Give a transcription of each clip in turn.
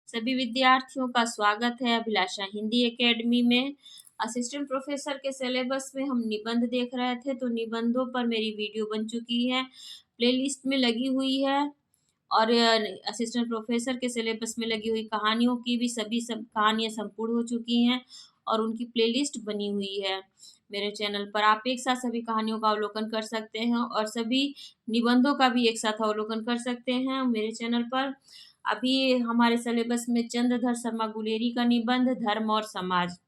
सभी विद्यार्थियों का स्वागत है अभिलाषा हिंदी एकेडमी में। असिस्टेंट प्रोफेसर के सिलेबस में हम निबंध देख रहे थे, तो निबंधों पर मेरी वीडियो बन चुकी है, प्लेलिस्ट में लगी हुई है। और असिस्टेंट प्रोफेसर के सिलेबस में लगी हुई कहानियों की भी सभी सब कहानियाँ संपूर्ण हो चुकी हैं और उनकी प्लेलिस्ट बनी हुई है मेरे चैनल पर। आप एक साथ सभी कहानियों का अवलोकन कर सकते हैं और सभी निबंधों का भी एक साथ अवलोकन कर सकते हैं मेरे चैनल पर। अभी हमारे सिलेबस में चंद्रधर शर्मा गुलेरी का निबंध धर्म और समाज।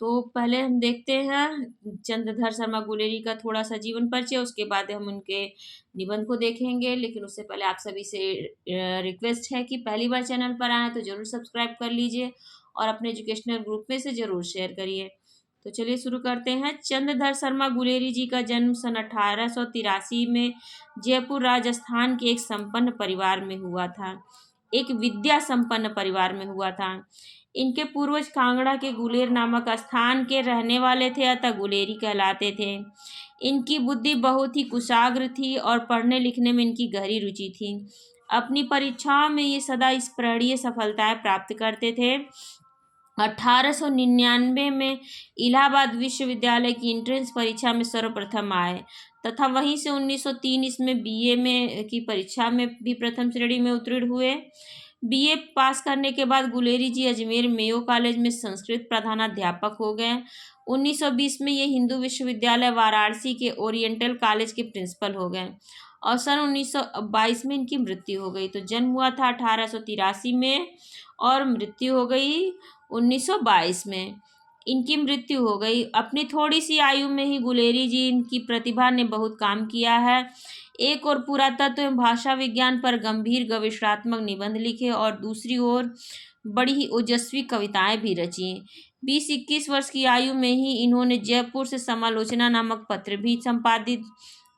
तो पहले हम देखते हैं चंद्रधर शर्मा गुलेरी का थोड़ा सा जीवन परिचय, उसके बाद हम उनके निबंध को देखेंगे। लेकिन उससे पहले आप सभी से रिक्वेस्ट है कि पहली बार चैनल पर आए तो जरूर सब्सक्राइब कर लीजिए और अपने एजुकेशनल ग्रुप में से जरूर शेयर करिए। तो चलिए शुरू करते हैं। चंद्रधर शर्मा गुलेरी जी का जन्म सन 1883 में जयपुर राजस्थान के एक संपन्न परिवार में हुआ था। एक विद्या संपन्न परिवार में हुआ था। इनके पूर्वज कांगड़ा के गुलेर नामक स्थान के रहने वाले थे, अतः गुलेरी कहलाते थे। इनकी बुद्धि बहुत ही कुशाग्र थी और पढ़ने लिखने में इनकी गहरी रुचि थी। अपनी परीक्षाओं में ये सदा स्मरणीय सफलताएं प्राप्त करते थे। 1899 में इलाहाबाद विश्वविद्यालय की एंट्रेंस परीक्षा में सर्वप्रथम आए तथा वहीं से 1903 में बीए में की परीक्षा में भी प्रथम श्रेणी में उत्तीर्ण हुए। बीए पास करने के बाद गुलेरी जी अजमेर मेयो कॉलेज में संस्कृत प्रधानाध्यापक हो गए। 1920 में ये हिंदू विश्वविद्यालय वाराणसी के ओरिएंटल कॉलेज के प्रिंसिपल हो गए और सन 1922 में इनकी मृत्यु हो गई। तो जन्म हुआ था 1883 में और मृत्यु हो गई 1922 में। इनकी मृत्यु हो गई। अपनी थोड़ी सी आयु में ही गुलेरी जी इनकी प्रतिभा ने बहुत काम किया है। एक और पुरातत्व एवं भाषा विज्ञान पर गंभीर गवेषणात्मक निबंध लिखे और दूसरी ओर बड़ी ही ओजस्वी कविताएं भी रची। 20-21 वर्ष की आयु में ही इन्होंने जयपुर से समालोचना नामक पत्र भी संपादित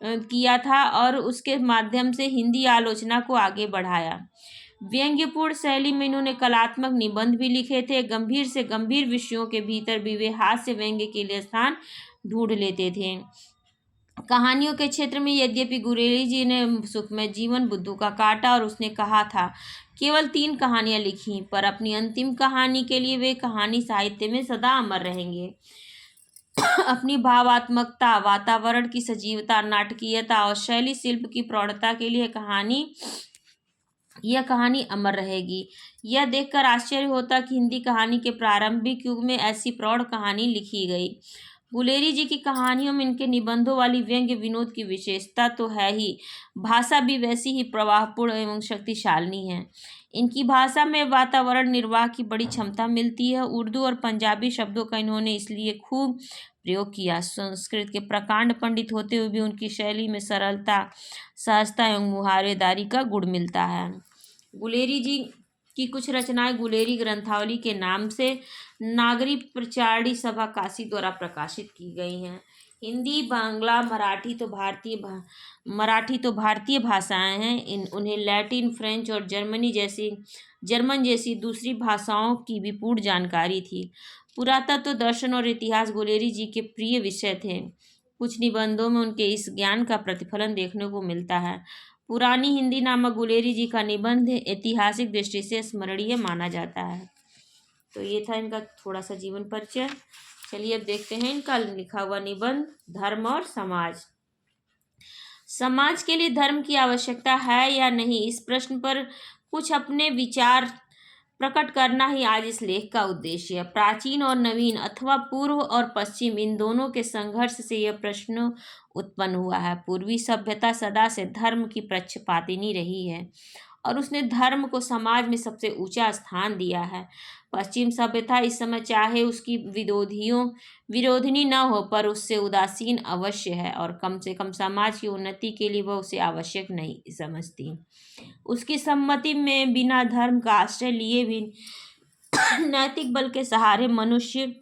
किया था और उसके माध्यम से हिंदी आलोचना को आगे बढ़ाया। व्यंग्यपूर्ण शैली में इन्होंने कलात्मक निबंध भी लिखे थे। गंभीर से गंभीर विषयों के भीतर भी वे हास्य व्यंग्य के लिए स्थान ढूंढ लेते थे। कहानियों के क्षेत्र में यद्यपि गुलेरी जी ने सुखमय जीवन, बुद्धू का कांटा और उसने कहा था केवल 3 कहानियां लिखी, पर अपनी अंतिम कहानी के लिए वे कहानी साहित्य में सदा अमर रहेंगे। अपनी भावात्मकता, वातावरण की सजीवता, नाटकीयता और शैली शिल्प की प्रौढ़ता के लिए यह कहानी अमर रहेगी। यह देखकर आश्चर्य होता कि हिंदी कहानी के प्रारंभिक युग में ऐसी प्रौढ़ कहानी लिखी गई। गुलेरी जी की कहानियों में इनके निबंधों वाली व्यंग्य विनोद की विशेषता तो है ही, भाषा भी वैसी ही प्रवाहपूर्ण एवं शक्तिशाली है। इनकी भाषा में वातावरण निर्वाह की बड़ी क्षमता मिलती है। उर्दू और पंजाबी शब्दों का इन्होंने इसलिए खूब प्रयोग किया। संस्कृत के प्रकांड पंडित होते हुए भी उनकी शैली में सरलता, सहजता एवं मुहावरेदारी का गुण मिलता है। गुलेरी जी की कुछ रचनाएं गुलेरी ग्रंथावली के नाम से नागरी प्रचारणी सभा काशी द्वारा प्रकाशित की गई हैं। हिंदी, बांग्ला, मराठी तो भारतीय भाषाएं हैं। उन्हें लैटिन, फ्रेंच और जर्मन जैसी दूसरी भाषाओं की भी पूर्ण जानकारी थी। पुरातत्व, दर्शन और इतिहास गुलेरी जी के प्रिय विषय थे। कुछ निबंधों में उनके इस ज्ञान का प्रतिफलन देखने को मिलता है। पुरानी हिंदी नामक गुलेरी जी का निबंध ऐतिहासिक दृष्टि से स्मरणीय माना जाता है। तो ये था इनका थोड़ा सा जीवन परिचय। चलिए अब देखते हैं इनका लिखा हुआ निबंध धर्म और समाज। समाज के लिए धर्म की आवश्यकता है या नहीं, इस प्रश्न पर कुछ अपने विचार प्रकट करना ही आज इस लेख का उद्देश्य है। प्राचीन और नवीन अथवा पूर्व और पश्चिम, इन दोनों के संघर्ष से यह प्रश्न उत्पन्न हुआ है। पूर्वी सभ्यता सदा से धर्म की पक्षपातिनी रही है और उसने धर्म को समाज में सबसे ऊंचा स्थान दिया है। पश्चिम सभ्यता इस समय चाहे उसकी विरोधिनी न हो, पर उससे उदासीन अवश्य है और कम से कम समाज की उन्नति के लिए वह उसे आवश्यक नहीं समझती। उसकी सम्मति में बिना धर्म का आश्रय लिए भी नैतिक बल के सहारे मनुष्य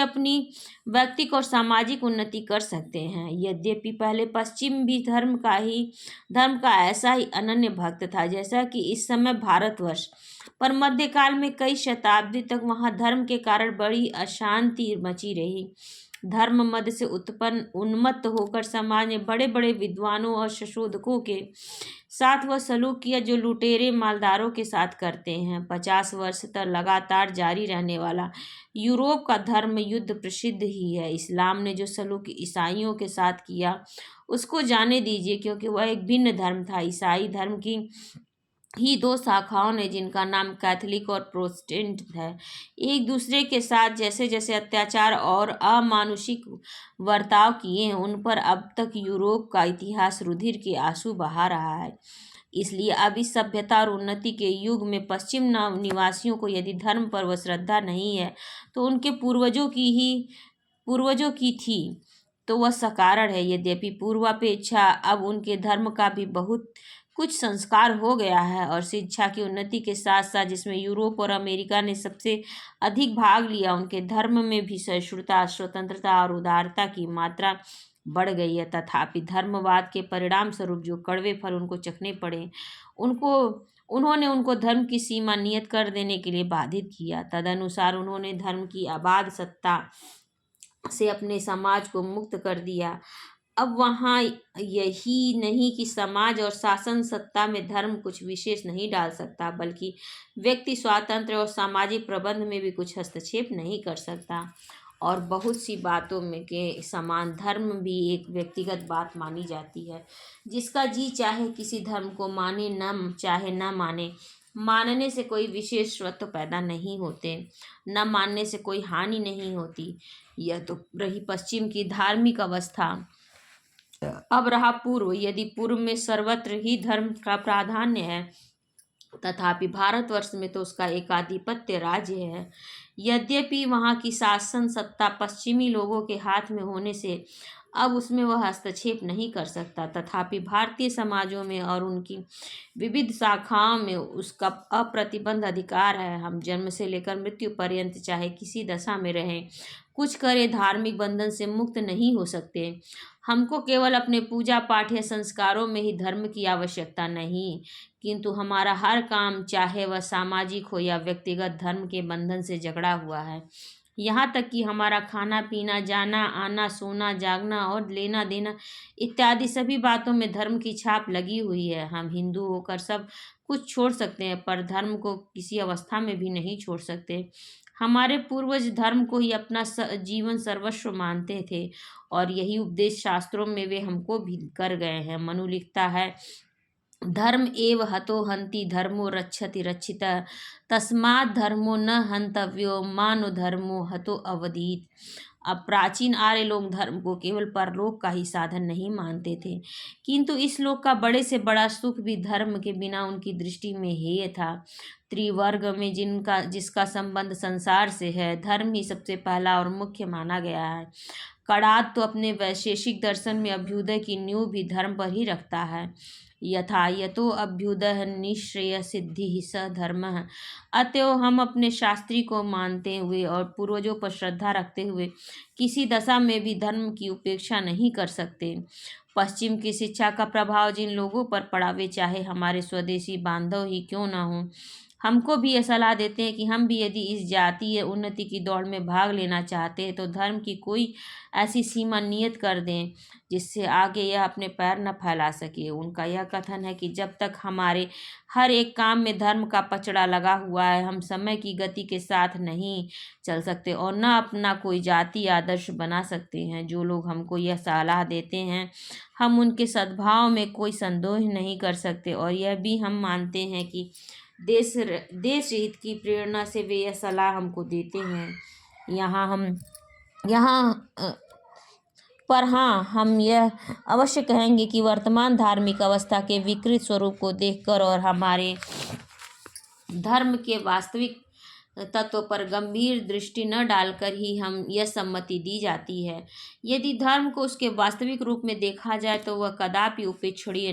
अपनी व्यक्तिक और सामाजिक उन्नति कर सकते हैं। यद्यपि पहले पश्चिम भी धर्म का ऐसा ही अनन्य भक्त था जैसा कि इस समय भारतवर्ष, पर मध्यकाल में कई शताब्दी तक वहां धर्म के कारण बड़ी अशांति मची रही। धर्म मद से उत्पन्न उन्मत्त होकर समाज में बड़े बड़े विद्वानों और संशोधकों के साथ वह सलूक किया जो लुटेरे मालदारों के साथ करते हैं। 50 वर्ष तक लगातार जारी रहने वाला यूरोप का धर्म युद्ध प्रसिद्ध ही है। इस्लाम ने जो सलूक ईसाइयों के साथ किया उसको जाने दीजिए, क्योंकि वह एक भिन्न धर्म था। ईसाई धर्म की ही दो शाखाओं ने, जिनका नाम कैथोलिक और प्रोटेस्टेंट है, एक दूसरे के साथ जैसे जैसे अत्याचार और अमानुषिक बर्ताव किए हैं, उन पर अब तक यूरोप का इतिहास रुधिर के आंसू बहा रहा है। इसलिए अब इस सभ्यता और उन्नति के युग में पश्चिम निवासियों को यदि धर्म पर वह श्रद्धा नहीं है तो उनके पूर्वजों की थी, तो वह सकारण है। यद्यपि पूर्वापेक्षा अब उनके धर्म का भी बहुत कुछ संस्कार हो गया है और शिक्षा की उन्नति के साथ साथ, जिसमें यूरोप और अमेरिका ने सबसे अधिक भाग लिया, उनके धर्म में भी सहिष्णुता, स्वतंत्रता और उदारता की मात्रा बढ़ गई है। तथापि धर्मवाद के परिणाम स्वरूप जो कड़वे फल उनको चखने पड़े, उन्होंने उनको धर्म की सीमा नियत कर देने के लिए बाधित किया। तदनुसार उन्होंने धर्म की अबाध सत्ता से अपने समाज को मुक्त कर दिया। अब वहाँ यही नहीं कि समाज और शासन सत्ता में धर्म कुछ विशेष नहीं डाल सकता, बल्कि व्यक्ति स्वातंत्र्य और सामाजिक प्रबंध में भी कुछ हस्तक्षेप नहीं कर सकता। और बहुत सी बातों में के समान धर्म भी एक व्यक्तिगत बात मानी जाती है। जिसका जी चाहे किसी धर्म को माने, न चाहे न माने, मानने से कोई विशेष स्वत्व पैदा नहीं होते, न मानने से कोई हानि नहीं होती। यह तो रही पश्चिम की धार्मिक अवस्था। अब रहा पूर्व। यदि पूर्व में सर्वत्र ही धर्म का प्राधान्य है, तथापि भारतवर्ष में तो उसका एकाधिपत्य राज्य है। यद्यपि वहाँ की शासन सत्ता पश्चिमी लोगों के हाथ में होने से अब उसमें वह हस्तक्षेप नहीं कर सकता, तथापि भारतीय समाजों में और उनकी विविध शाखाओं में उसका अप्रतिबंध अधिकार है। हम जन्म से लेकर मृत्यु पर्यंत चाहे किसी दशा में रहें, कुछ करे, धार्मिक बंधन से मुक्त नहीं हो सकते। हमको केवल अपने पूजा पाठ या संस्कारों में ही धर्म की आवश्यकता नहीं, किंतु हमारा हर काम, चाहे वह सामाजिक हो या व्यक्तिगत, धर्म के बंधन से जकड़ा हुआ है। यहाँ तक कि हमारा खाना पीना, जाना आना, सोना जागना और लेना देना इत्यादि सभी बातों में धर्म की छाप लगी हुई है। हम हिंदू होकर सब कुछ छोड़ सकते हैं, पर धर्म को किसी अवस्था में भी नहीं छोड़ सकते। हमारे पूर्वज धर्म को ही अपना जीवन सर्वस्व मानते थे और यही उपदेश शास्त्रों में वे हमको भी कर गए हैं। मनु लिखता है, धर्म एव हतो हन्ति धर्मो रक्षति रक्षितः तस्मात् धर्मो न हन्तव्यो मानो धर्मो हतो अवधीत। अब प्राचीन आर्य लोग धर्म को केवल परलोक का ही साधन नहीं मानते थे, किंतु इस लोक का बड़े से बड़ा सुख भी धर्म के बिना उनकी दृष्टि में हेय था। त्रिवर्ग में जिसका संबंध संसार से है, धर्म ही सबसे पहला और मुख्य माना गया है। कणाद तो अपने वैशेषिक दर्शन में अभ्युदय की नींव भी धर्म पर ही रखता है। यथा यतो अभ्युदय निःश्रेय सिद्धि स धर्म। अतएव हम अपने शास्त्री को मानते हुए और पूर्वजों पर श्रद्धा रखते हुए किसी दशा में भी धर्म की उपेक्षा नहीं कर सकते। पश्चिम की शिक्षा का प्रभाव जिन लोगों पर पड़ा, वे चाहे हमारे स्वदेशी बांधव ही क्यों न हों, हमको भी यह सलाह देते हैं कि हम भी यदि इस जातीय उन्नति की दौड़ में भाग लेना चाहते हैं तो धर्म की कोई ऐसी सीमा नियत कर दें जिससे आगे यह अपने पैर न फैला सके। उनका यह कथन है कि जब तक हमारे हर एक काम में धर्म का पचड़ा लगा हुआ है, हम समय की गति के साथ नहीं चल सकते और न अपना कोई जातीय आदर्श बना सकते हैं। जो लोग हमको यह सलाह देते हैं, हम उनके सद्भाव में कोई संदेह नहीं कर सकते और यह भी हम मानते हैं कि देश हित की प्रेरणा से वे यह सलाह हमको देते हैं। पर हाँ, हम यह अवश्य कहेंगे कि वर्तमान धार्मिक अवस्था के विकृत स्वरूप को देखकर और हमारे धर्म के वास्तविक तत्व पर गंभीर दृष्टि न डालकर ही हम यह सम्मति दी जाती है। यदि धर्म को उसके वास्तविक रूप में देखा जाए तो वह कदापि उपेक्षणीय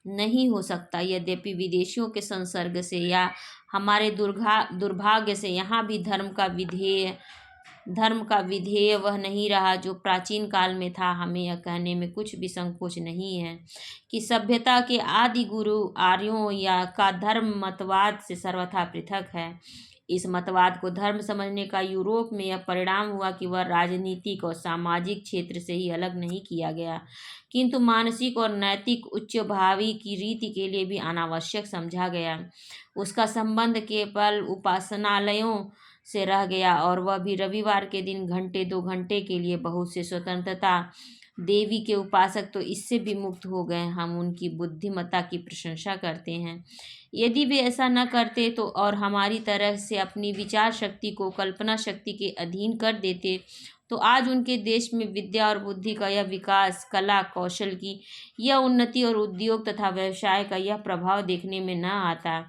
नहीं हो सकता। यद्यपि विदेशियों के संसर्ग से या हमारे दुर्भाग्य से यहाँ भी धर्म का विधेय धर्म का विधेय वह नहीं रहा जो प्राचीन काल में था। हमें यह कहने में कुछ भी संकोच नहीं है कि सभ्यता के आदि गुरु आर्यों या का धर्म मतवाद से सर्वथा पृथक है। इस मतवाद को धर्म समझने का यूरोप में यह परिणाम हुआ कि वह राजनीतिक और सामाजिक क्षेत्र से ही अलग नहीं किया गया, किंतु मानसिक और नैतिक उच्च भावी की रीति के लिए भी अनावश्यक समझा गया। उसका संबंध केवल उपासनालयों से रह गया, और वह भी रविवार के दिन घंटे 2 घंटे के लिए। बहुत से स्वतंत्रता देवी के उपासक तो इससे भी मुक्त हो गए। हम उनकी बुद्धिमत्ता की प्रशंसा करते हैं। यदि वे ऐसा न करते तो और हमारी तरह से अपनी विचार शक्ति को कल्पना शक्ति के अधीन कर देते, तो आज उनके देश में विद्या और बुद्धि का यह विकास, कला कौशल की यह उन्नति और उद्योग तथा व्यवसाय का यह प्रभाव देखने में न आता।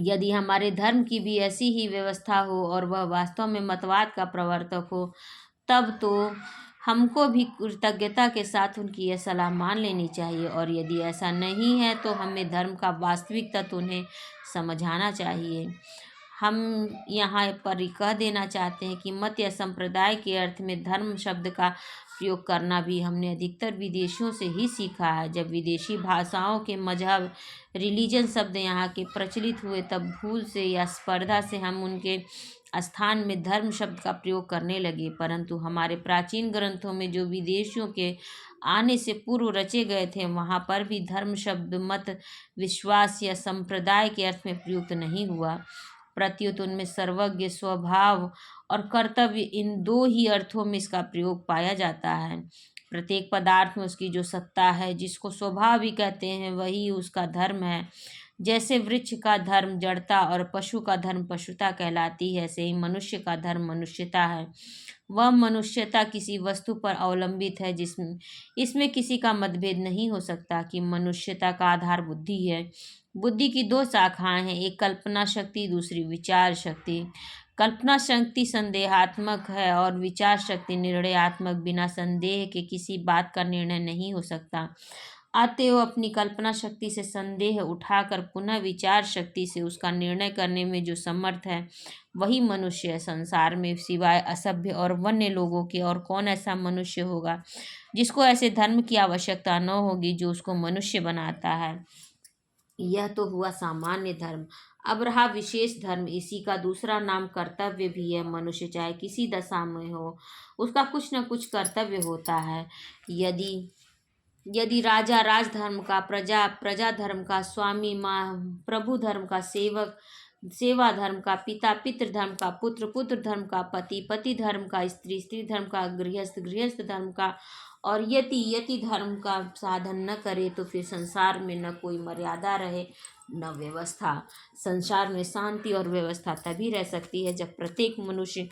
यदि हमारे धर्म की भी ऐसी ही व्यवस्था हो और वह वास्तव में मतवाद का प्रवर्तक हो, तब तो हमको भी कृतज्ञता के साथ उनकी यह सलाह मान लेनी चाहिए। और यदि ऐसा नहीं है तो हमें धर्म का वास्तविक तत्व उन्हें समझाना चाहिए। हम यहाँ पर कह देना चाहते हैं कि मत या संप्रदाय के अर्थ में धर्म शब्द का प्रयोग करना भी हमने अधिकतर विदेशियों से ही सीखा है। जब विदेशी भाषाओं के मजहब, रिलीजन शब्द यहाँ के प्रचलित हुए, तब भूल से या स्पर्धा से हम उनके स्थान में धर्म शब्द का प्रयोग करने लगे। परंतु हमारे प्राचीन ग्रंथों में जो विदेशियों के आने से पूर्व रचे गए थे, वहाँ पर भी धर्म शब्द मत, विश्वास या संप्रदाय के अर्थ में प्रयुक्त नहीं हुआ। प्रत्युत उनमें सर्वज्ञ, स्वभाव और कर्तव्य, इन 2 ही अर्थों में इसका प्रयोग पाया जाता है। प्रत्येक पदार्थ में उसकी जो सत्ता है, जिसको स्वभाव भी कहते हैं, वही उसका धर्म है। जैसे वृक्ष का धर्म जड़ता और पशु का धर्म पशुता कहलाती है, ऐसे ही मनुष्य का धर्म मनुष्यता है। वह मनुष्यता किसी वस्तु पर अवलंबित है, जिसमें इसमें किसी का मतभेद नहीं हो सकता कि मनुष्यता का आधार बुद्धि है। बुद्धि की 2 शाखाएं हैं, एक कल्पना शक्ति, दूसरी विचार शक्ति। कल्पना शक्ति संदेहात्मक है और विचार शक्ति निर्णयात्मक। बिना संदेह के किसी बात का निर्णय नहीं हो सकता। अतएव अपनी कल्पना शक्ति से संदेह उठाकर पुनः विचार शक्ति से उसका निर्णय करने में जो समर्थ है, वही मनुष्य है। संसार में सिवाय असभ्य और वन्य लोगों के और कौन ऐसा मनुष्य होगा जिसको ऐसे धर्म की आवश्यकता न होगी जो उसको मनुष्य बनाता है। यह तो हुआ सामान्य धर्म। अब रहा विशेष धर्म। इसी का दूसरा नाम कर्तव्य भी है। मनुष्य चाहे किसी दशा में हो, उसका कुछ न कुछ कर्तव्य होता है। यदि यदि राजा राजधर्म का, प्रजा प्रजा धर्म का, स्वामी माँ प्रभु धर्म का, सेवक सेवा धर्म का, पिता पितृ धर्म का, पुत्र पुत्र धर्म का, पति पति धर्म का, स्त्री स्त्री धर्म का, गृहस्थ गृहस्थ धर्म का और यति यति धर्म का साधन न करे, तो फिर संसार में न कोई मर्यादा रहे, न व्यवस्था। संसार में शांति और व्यवस्था तभी रह सकती है जब प्रत्येक मनुष्य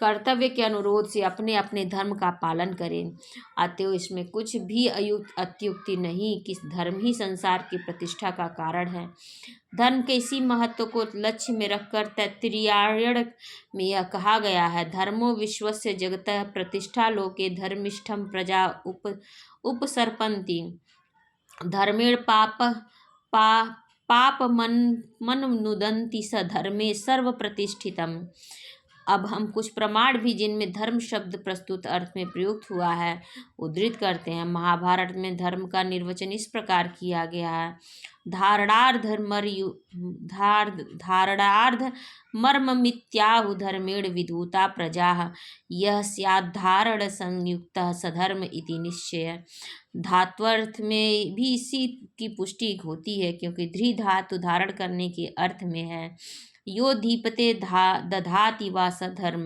कर्तव्य के अनुरोध से अपने अपने धर्म का पालन करे। अतएव इसमें कुछ भी अत्युक्ति नहीं कि धर्म ही संसार की प्रतिष्ठा का कारण है। धर्म के इसी महत्व को लक्ष्य में रखकर तैत्तिरीयायण में यह कहा गया है, धर्मो विश्वस्य जगतः प्रतिष्ठा लोके धर्मिष्ठम प्रजा उपसर्पन्ति धर्मेण पाप मन नुदन्ति स धर्मे सर्व प्रतिष्ठितम। अब हम कुछ प्रमाण भी जिनमें धर्म शब्द प्रस्तुत अर्थ में प्रयुक्त हुआ है उद्धृत करते हैं। महाभारत में धर्म का निर्वचन इस प्रकार किया गया है, धारणार्ध मर्ममित्याहु धर्मेण विधूता प्रजाः यः स्याद्धारण संयुक्तः सधर्म इति निश्चय। धात्वर्थ में भी इसी की पुष्टि होती है, क्योंकि धृ धातु धारण करने के अर्थ में है। यो धीपते दधाति वा स धर्म,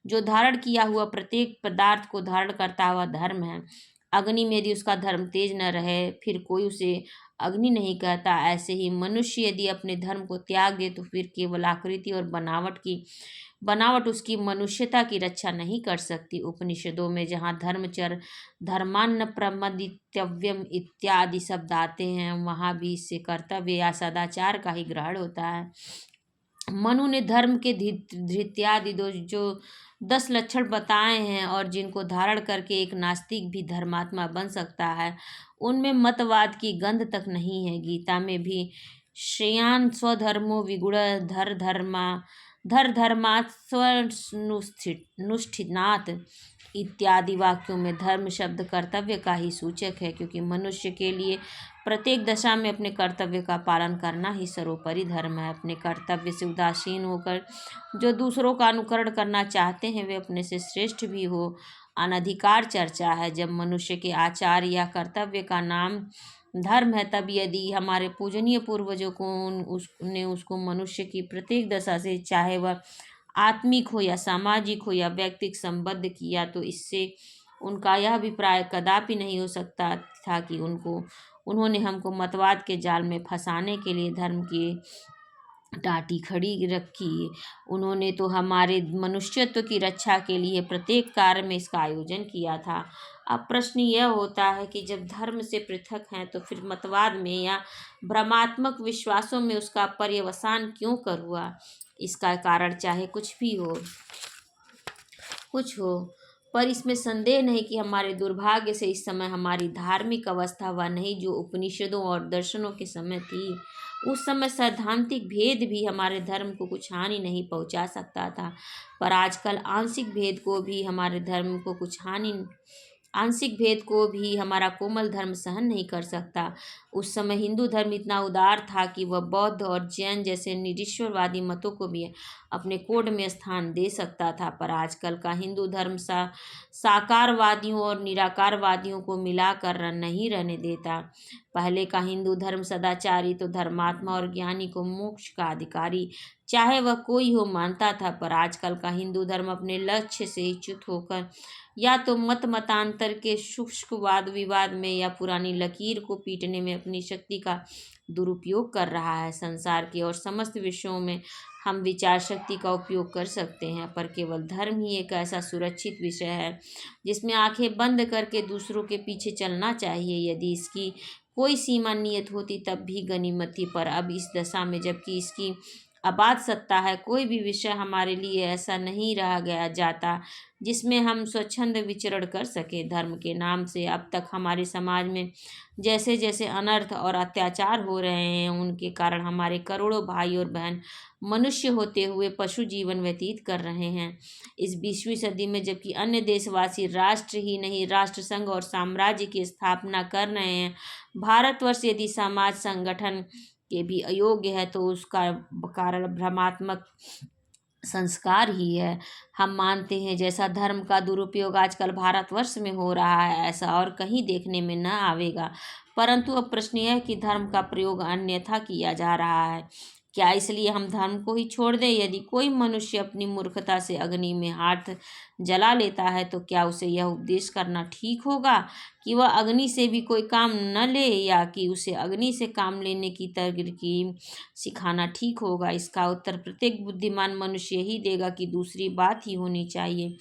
जो धारण किया हुआ प्रत्येक पदार्थ को धारण करता हुआ धर्म है। अग्नि में यदि उसका धर्म तेज न रहे, फिर कोई उसे अग्नि नहीं कहता। ऐसे ही मनुष्य यदि अपने धर्म को त्याग दे तो फिर केवल आकृति और बनावट उसकी मनुष्यता की रक्षा नहीं कर सकती। उपनिषदों में जहाँ धर्मचर, धर्मान्न प्रमदितव्यम इत्यादि शब्द आते हैं, वहाँ भी इससे कर्तव्य या सदाचार का ही ग्रहण होता है। मनु ने धर्म के धृत्यादि जो 10 लक्षण बताए हैं और जिनको धारण करके एक नास्तिक भी धर्मात्मा बन सकता है, उनमें मतवाद की गंध तक नहीं है। गीता में भी श्रेयान स्वधर्मो विगुण धर्मा धर्मात्मनुष्ठिनात् इत्यादि वाक्यों में धर्म शब्द कर्तव्य का ही सूचक है, क्योंकि मनुष्य के लिए प्रत्येक दशा में अपने कर्तव्य का पालन करना ही सर्वोपरि धर्म है। अपने कर्तव्य से उदासीन होकर जो दूसरों का अनुकरण करना चाहते हैं वे अपने से श्रेष्ठ भी हो अनधिकार चर्चा है। जब मनुष्य के आचार या कर्तव्य का नाम धर्म है, तब यदि हमारे पूजनीय पूर्वजों को उसने उसको मनुष्य की प्रत्येक दशा से, चाहे वह आत्मिक हो या सामाजिक हो या व्यक्तिक संबद्ध किया, तो इससे उनका यह अभिप्राय कदापि नहीं हो सकता था कि उन्होंने हमको मतवाद के जाल में फंसाने के लिए धर्म की टाटी खड़ी रखी। उन्होंने तो हमारे मनुष्यत्व की रक्षा के लिए प्रत्येक कार्य में इसका आयोजन किया था। अब प्रश्न यह होता है कि जब धर्म से पृथक हैं तो फिर मतवाद में या भ्रमात्मक विश्वासों में उसका पर्यवसान क्यों कर हुआ। इसका कारण चाहे कुछ हो, पर इसमें संदेह नहीं कि हमारे दुर्भाग्य से इस समय हमारी धार्मिक अवस्था वह नहीं जो उपनिषदों और दर्शनों के समय थी। उस समय सैद्धांतिक भेद भी हमारे धर्म को कुछ हानि नहीं पहुंचा सकता था, पर आजकल आंशिक भेद को भी हमारा कोमल धर्म सहन नहीं कर सकता। उस समय हिंदू धर्म इतना उदार था कि वह बौद्ध और जैन जैसे निरीश्वरवादी मतों को भी अपने कोड में स्थान दे सकता था, पर आजकल का हिंदू धर्म साकारवादियों और निराकारवादियों को मिलाकर नहीं रहने देता। पहले का हिंदू धर्म सदाचारी तो धर्मात्मा और ज्ञानी को मोक्ष का अधिकारी चाहे वह कोई हो मानता था, पर आजकल का हिंदू धर्म अपने लक्ष्य से ही च्युत होकर या तो मतांतर के शुष्क वाद विवाद में या पुरानी लकीर को पीटने में अपनी शक्ति का दुरुपयोग कर रहा है। संसार के और समस्त विषयों में हम विचार शक्ति का उपयोग कर सकते हैं, पर केवल धर्म ही एक ऐसा सुरक्षित विषय है जिसमें आंखें बंद करके दूसरों के पीछे चलना चाहिए। यदि इसकी कोई सीमा नियत होती तब भी गनीमत थी, पर अब इस दशा में जबकि इसकी अबाध सत्ता है, कोई भी विषय हमारे लिए ऐसा नहीं रहा गया जाता जिसमें हम स्वच्छंद विचरण कर सके। धर्म के नाम से अब तक हमारे समाज में जैसे जैसे अनर्थ और अत्याचार हो रहे हैं, उनके कारण हमारे करोड़ों भाई और बहन मनुष्य होते हुए पशु जीवन व्यतीत कर रहे हैं। इस 20वीं सदी में जबकि अन्य देशवासी राष्ट्र ही नहीं राष्ट्र संघ और साम्राज्य की स्थापना कर रहे हैं, भारतवर्ष यदि समाज संगठन के भी अयोग्य है तो उसका कारण भ्रमात्मक संस्कार ही है। हम मानते हैं जैसा धर्म का दुरुपयोग आजकल भारतवर्ष में हो रहा है ऐसा और कहीं देखने में न आवेगा, परंतु अब प्रश्न यह है कि धर्म का प्रयोग अन्यथा किया जा रहा है। क्या इसलिए हम धर्म को ही छोड़ दें। यदि कोई मनुष्य अपनी मूर्खता से अग्नि में हाथ जला लेता है तो क्या उसे यह उपदेश करना ठीक होगा कि वह अग्नि से भी कोई काम न ले, या कि उसे अग्नि से काम लेने की तरकीब सिखाना ठीक होगा। इसका उत्तर प्रत्येक बुद्धिमान मनुष्य ही देगा कि दूसरी बात ही होनी चाहिए।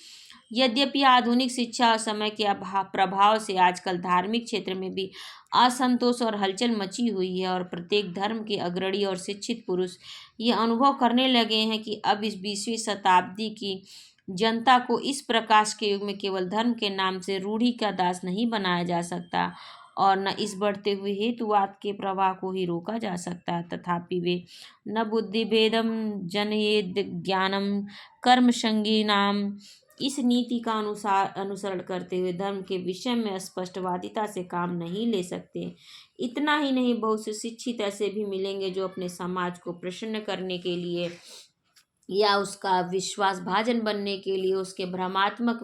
यद्यपि आधुनिक शिक्षा और समय के प्रभाव से आजकल धार्मिक क्षेत्र में भी असंतोष और हलचल मची हुई है और प्रत्येक धर्म के अग्रणी और शिक्षित पुरुष ये अनुभव करने लगे हैं कि अब इस 20वीं शताब्दी की जनता को इस प्रकाश के युग में केवल धर्म के नाम से रूढ़ी का दास नहीं बनाया जा सकता और न इस बढ़ते हुए हेतुवाद के प्रवाह को ही रोका जा सकता। तथापि वे न बुद्धि भेदम जनयेद ज्ञानम कर्म संगीनाम इस नीति का अनुसरण करते हुए धर्म के विषय में स्पष्टवादिता से काम नहीं ले सकते। इतना ही नहीं, बहुत से शिक्षित ऐसे भी मिलेंगे जो अपने समाज को प्रसन्न करने के लिए या उसका विश्वास भाजन बनने के लिए उसके भ्रमात्मक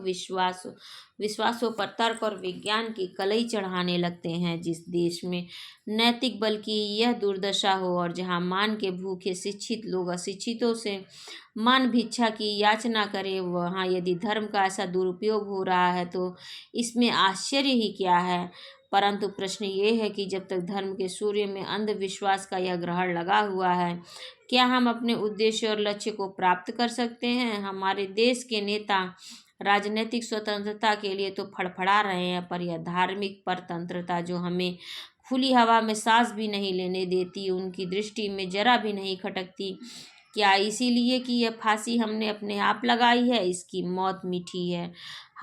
विश्वासों पर तर्क और विज्ञान की कलई चढ़ाने लगते हैं। जिस देश में नैतिक बल की यह दुर्दशा हो और जहां मान के भूखे शिक्षित लोग अशिक्षितों से मान भिक्षा की याचना करें, वहाँ यदि धर्म का ऐसा दुरुपयोग हो रहा है तो इसमें आश्चर्य ही क्या है। परंतु प्रश्न ये है कि जब तक धर्म के सूर्य में अंधविश्वास का यह ग्रहण लगा हुआ है, क्या हम अपने उद्देश्य और लक्ष्य को प्राप्त कर सकते हैं। हमारे देश के नेता राजनीतिक स्वतंत्रता के लिए तो फड़फड़ा रहे हैं, पर यह धार्मिक परतंत्रता जो हमें खुली हवा में सांस भी नहीं लेने देती, उनकी दृष्टि में जरा भी नहीं खटकती। क्या इसीलिए कि यह फांसी हमने अपने आप लगाई है। इसकी मौत मीठी है।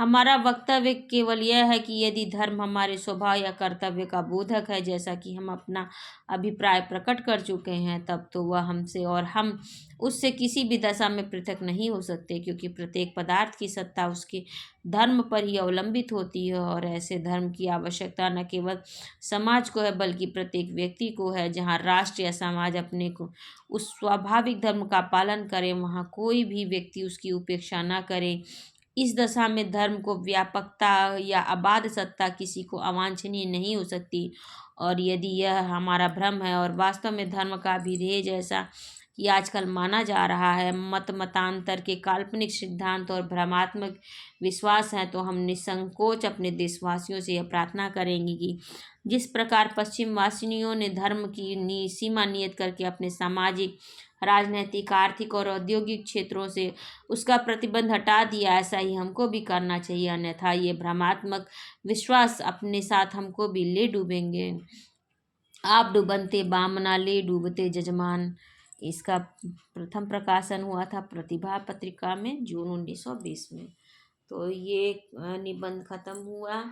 हमारा वक्तव्य केवल यह है कि यदि धर्म हमारे स्वभाव या कर्तव्य का बोधक है, जैसा कि हम अपना अभिप्राय प्रकट कर चुके हैं, तब तो वह हमसे और हम उससे किसी भी दशा में पृथक नहीं हो सकते, क्योंकि प्रत्येक पदार्थ की सत्ता उसके धर्म पर ही अवलंबित होती है। और ऐसे धर्म की आवश्यकता न केवल समाज को है, बल्कि प्रत्येक व्यक्ति को है। जहाँ राष्ट्र या समाज अपने को उस स्वाभाविक धर्म का पालन करे, वहाँ कोई भी व्यक्ति उसकी उपेक्षा न करे। इस दशा में धर्म को व्यापकता या अबाध सत्ता किसी को अवांछनीय नहीं हो सकती। और यदि यह हमारा भ्रम है और वास्तव में धर्म का विधेय जैसा कि आजकल माना जा रहा है, मतांतर के काल्पनिक सिद्धांत और भ्रमात्मक विश्वास हैं, तो हम निसंकोच अपने देशवासियों से यह प्रार्थना करेंगे कि जिस प्रकार पश्चिम वासियों ने धर्म की सीमा नियत करके अपने सामाजिक, राजनैतिक, आर्थिक और औद्योगिक क्षेत्रों से उसका प्रतिबंध हटा दिया, ऐसा ही हमको भी करना चाहिए। अन्यथा ये भ्रमात्मक विश्वास अपने साथ हमको भी ले डूबेंगे। आप डूबनते बामना ले डूबते जजमान। इसका प्रथम प्रकाशन हुआ था प्रतिभा पत्रिका में जून 1920 में। तो ये निबंध खत्म हुआ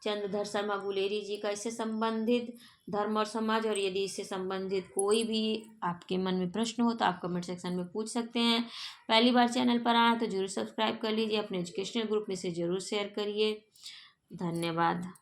चंद्रधर शर्मा गुलेरी जी का इससे संबंधित धर्म और समाज। और यदि इससे संबंधित कोई भी आपके मन में प्रश्न हो तो आप कमेंट सेक्शन में पूछ सकते हैं। पहली बार चैनल पर आए तो जरूर सब्सक्राइब कर लीजिए, अपने एजुकेशनल ग्रुप में से ज़रूर शेयर करिए। धन्यवाद।